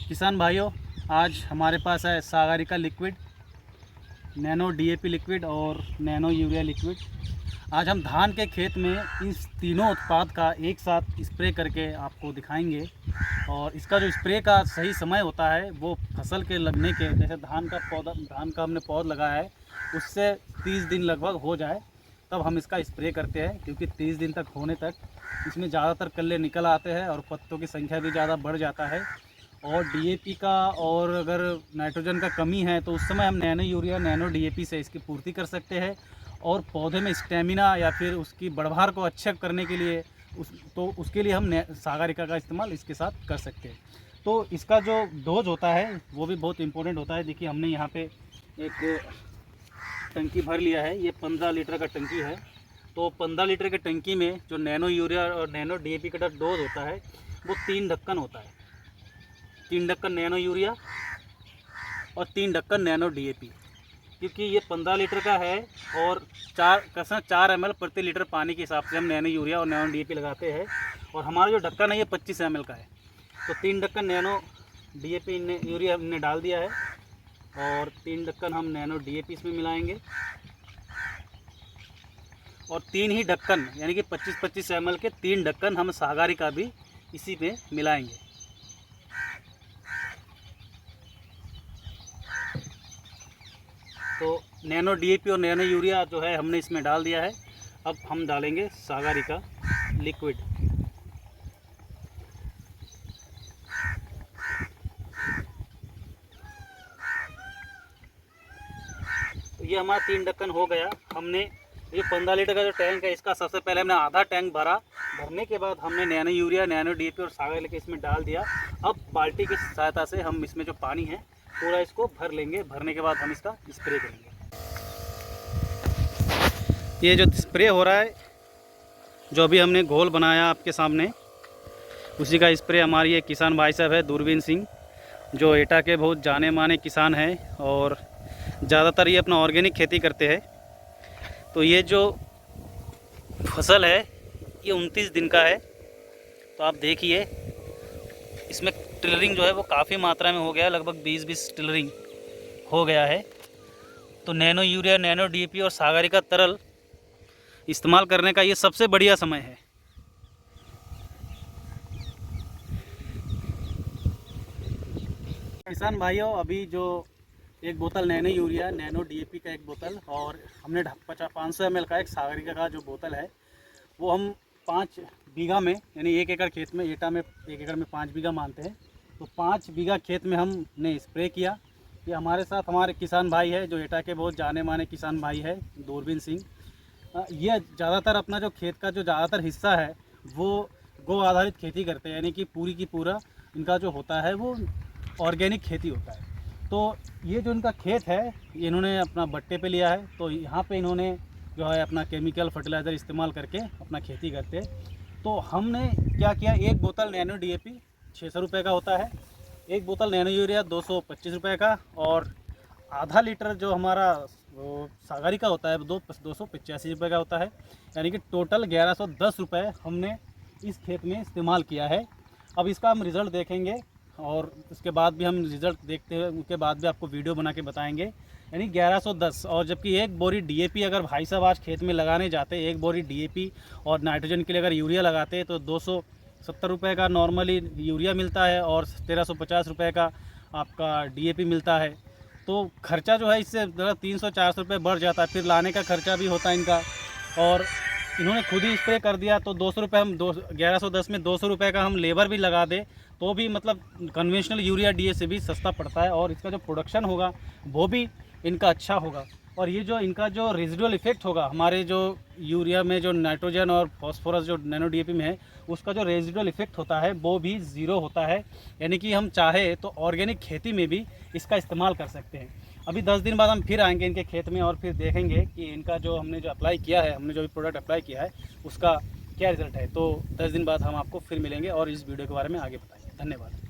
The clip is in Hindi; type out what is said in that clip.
किसान भाइयों, आज हमारे पास है Sagarika liquid, nano DAP liquid और नैनो यूरिया लिक्विड। आज हम धान के खेत में इस तीनों उत्पाद का एक साथ स्प्रे करके आपको दिखाएंगे। और इसका जो स्प्रे का सही समय होता है वो फसल के लगने के, जैसे धान का हमने पौधा लगाया है उससे 30 दिन लगभग हो जाए तब हम इसका स्प्रे करते हैं, क्योंकि 30 दिन तक होने तक इसमें ज़्यादातर कल्ले निकल आते हैं और पत्तों की संख्या भी ज़्यादा बढ़ जाता है। और डीएपी का और अगर नाइट्रोजन का कमी है तो उस समय हम नैनो यूरिया नैनो डीएपी से इसकी पूर्ति कर सकते हैं। और पौधे में स्टेमिना या फिर उसकी बढ़वार को अच्छा करने के लिए उसके लिए हम सागरिका का इस्तेमाल इसके साथ कर सकते हैं। तो इसका जो डोज होता है वो भी बहुत इम्पोर्टेंट होता है। देखिए, हमने यहाँ पे एक टंकी भर लिया है, ये 15 लीटर का टंकी है। तो 15 लीटर के टंकी में जो नैनो यूरिया और नैनो डीएपी का डोज होता है वो 3 ढक्कन होता है। 3 ढक्कन नैनो यूरिया और 3 ढक्कन नैनो डीएपी, क्योंकि ये 15 लीटर का है और 4 ml प्रति लीटर पानी के हिसाब से हम नैनो यूरिया और नैनो डीएपी लगाते हैं। और हमारा जो ढक्कन है ये 25 ml का है। तो 3 ढक्कन नैनो डीएपी यूरिया हमने डाल दिया है और 3 ढक्कन हम नैनो डीएपी इसमें मिलाएंगे। और 3 ही ढक्कन यानी कि 25-25 ml के 3 ढक्कन हम सागरिका भी इसी में मिलाएंगे। तो नैनो डीएपी और नैनो यूरिया जो है हमने इसमें डाल दिया है। अब हम डालेंगे सागरिका लिक्विड। तो ये हमारा 3 ढक्कन हो गया। हमने ये 15 लीटर का जो टैंक है इसका सबसे पहले हमने आधा टैंक भरने के बाद हमने नैनो यूरिया नैनो डीएपी और सागरिका इसमें डाल दिया। अब बाल्टी की सहायता से हम इसमें जो पानी है पूरा इसको भर लेंगे। भरने के बाद हम इसका स्प्रे करेंगे। ये जो स्प्रे हो रहा है, जो अभी हमने घोल बनाया आपके सामने, उसी का स्प्रे हमारी ये किसान भाई साहब है दूरबीन सिंह, जो एटा के बहुत जाने माने किसान हैं और ज़्यादातर ये अपना ऑर्गेनिक खेती करते हैं। तो ये जो फसल है ये 29 दिन का है। तो आप देखिए, इसमें टिलरिंग जो है वो काफ़ी मात्रा में हो गया है, लगभग 20-20 टिलरिंग हो गया है। तो नैनो यूरिया नैनो डीएपी और सागरिका तरल इस्तेमाल करने का ये सबसे बढ़िया समय है। किसान भाइयों, अभी जो एक बोतल नैनो यूरिया नैनो डीएपी का एक बोतल और हमने 500 ml का एक सागरिका का जो बोतल है वो हम 5 बीघा में, यानी 1 एकड़ खेत में, एटा में 1 एकड़ में 5 बीघा मानते हैं, तो 5 बीघा खेत में हमने स्प्रे किया। ये हमारे साथ हमारे किसान भाई है जो एटा के बहुत जाने माने किसान भाई है दूरबीन सिंह। ये ज़्यादातर अपना जो खेत का जो ज़्यादातर हिस्सा है वो गौ आधारित खेती करते हैं, यानी कि पूरी की पूरा इनका जो होता है वो ऑर्गेनिक खेती होता है। तो ये जो इनका खेत है ये इन्होंने अपना बट्टे पे लिया है। तो यहाँ पे इन्होंने जो है अपना केमिकल फर्टिलाइज़र इस्तेमाल करके अपना खेती करते हैं। तो हमने क्या किया, एक बोतल नैनो डीएपी 600 रुपये का होता है, एक बोतल नैनो यूरिया 225 रुपये का, और आधा लीटर जो हमारा वो सागरिका होता है 285 रुपये का होता है। यानी कि टोटल 1110 रुपये हमने इस खेत में इस्तेमाल किया है। अब इसका हम रिज़ल्ट देखेंगे और उसके बाद भी हम रिज़ल्ट देखते हुए उसके बाद भी आपको वीडियो बना के बताएंगे। यानी 1110, और जबकि एक बोरी डीएपी अगर भाई साहब आज खेत में लगाने जाते, एक बोरी डीएपी और नाइट्रोजन के लिए अगर यूरिया लगाते तो 270 रुपये का नॉर्मली यूरिया मिलता है और 1350 रुपये का आपका डीएपी मिलता है। तो खर्चा जो है इससे 300-400 रुपये बढ़ जाता है, फिर लाने का खर्चा भी होता है इनका। और इन्होंने खुद ही स्प्रे कर दिया तो 200 रुपये हम 1110 में 200 रुपये का हम लेबर भी लगा दें तो भी मतलब कन्वेंशनल यूरिया डीए से भी सस्ता पड़ता है और इसका जो प्रोडक्शन होगा वो भी इनका अच्छा होगा। और ये जो इनका जो रेजिडुअल इफेक्ट होगा हमारे जो यूरिया में जो नाइट्रोजन और फॉस्फोरस जो नैनो डीएपी में है उसका जो रेजिडुअल इफेक्ट होता है वो भी 0 होता है। यानी कि हम चाहे तो ऑर्गेनिक खेती में भी इसका इस्तेमाल कर सकते हैं। अभी 10 दिन बाद हम फिर आएंगे इनके खेत में और फिर देखेंगे कि इनका जो हमने जो अप्लाई किया है, हमने जो भी प्रोडक्ट अप्लाई किया है उसका क्या रिज़ल्ट है। तो 10 दिन बाद हम आपको फिर मिलेंगे और इस वीडियो के बारे में आगे बताएंगे। धन्यवाद।